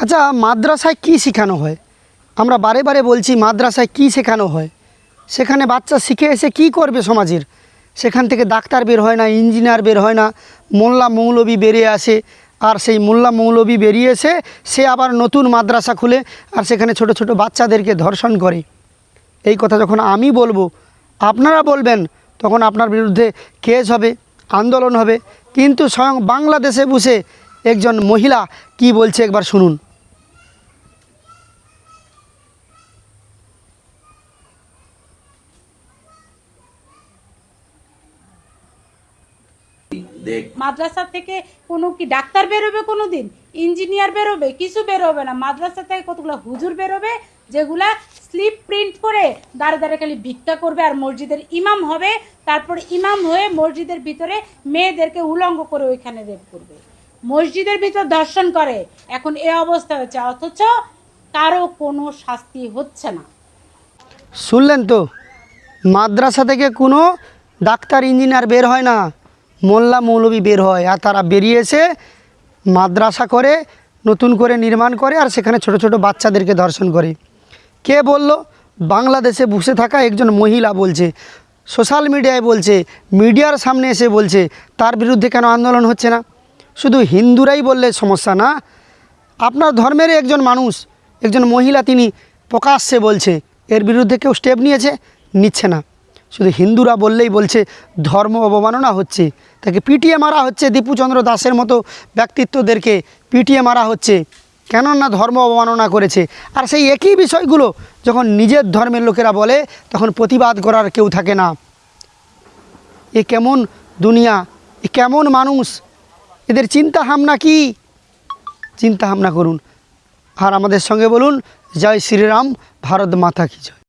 আচ্ছা, মাদ্রাসায় কি শেখানো হয়? আমরা বারে বারে বলছি মাদ্রাসায় কি শেখানো হয়? সেখানে বাচ্চা শিখে এসে কি করবে সমাজের? সেখান থেকে ডাক্তার বের হয় না, ইঞ্জিনিয়ার বের হয় না, মোল্লা মৌলবি বেরিয়ে আসে। আর সেই মোল্লা মৌলবি বেরিয়ে এসে সে আবার নতুন মাদ্রাসা খুলে আর সেখানে ছোট ছোট বাচ্চাদেরকে ধর্ষণ করে। এই কথা যখন আমি বলবো, আপনারা বলবেন, তখন আপনার বিরুদ্ধে কেস হবে, আন্দোলন হবে। কিন্তু স্বয়ং বাংলাদেশে বসে একজন মহিলা কি বলছে একবার শুনুন। মাদ্রাসা থেকে কোনো কি ডাক্তার বেরোবে, কোনো দিন ইঞ্জিনিয়ার বেরোবে? কিছু বেরোবে না। মাদ্রাসা থেকে কতগুলো হুজুর বেরোবে যেগুলা স্লিপ প্রিন্ট করে দাঁড়ে দাঁড়ে খালি ভিক্ষা করবে আর মসজিদের ইমাম হবে। তারপর ইমাম হয়ে মসজিদের ভিতরে মেয়েদেরকে উলঙ্গ করে ওইখানে রেপ করবে, মসজিদের ভিতর দর্শন করে। এখন এ অবস্থা হচ্ছে, অথচ কারো কোনো শাস্তি হচ্ছে না। শুনলেন তো, মাদ্রাসা থেকে কোনো ডাক্তার ইঞ্জিনিয়ার বের হয় না, মোল্লা মৌলবি বের হয়। আর তারা বেরিয়ে এসে মাদ্রাসা করে, নতুন করে নির্মাণ করে আর সেখানে ছোট ছোট বাচ্চাদেরকে ধর্ষণ করে। কে বলল? বাংলাদেশে বসে থাকা একজন মহিলা বলছে, সোশ্যাল মিডিয়ায় বলছে, মিডিয়ার সামনে এসে বলছে। তার বিরুদ্ধে কেন আন্দোলন হচ্ছে না? শুধু হিন্দুরাই বললে সমস্যা না, আপনার ধর্মের একজন মানুষ, একজন মহিলা, তিনি প্রকাশ্যে বলছে। এর বিরুদ্ধে কেউ স্টেপ নিচ্ছে না। শুধু হিন্দুরা বললেই বলছে ধর্ম অবমাননা হচ্ছে, তাকে পিটিয়ে মারা হচ্ছে। দীপুচন্দ্র দাসের মতো ব্যক্তিত্বদেরকে পিটিয়ে মারা হচ্ছে, কেননা ধর্ম অবমাননা করেছে। আর সেই একই বিষয়গুলো যখন নিজের ধর্মের লোকেরা বলে, তখন প্রতিবাদ করার কেউ থাকে না। এ কেমন দুনিয়া, এ কেমন মানুষ, এদের চিন্তা ভাবনা কি? চিন্তা ভাবনা করুন। আর আমাদের সঙ্গে বলুন, জয় শ্রীরাম, ভারত মাতা কি জয়।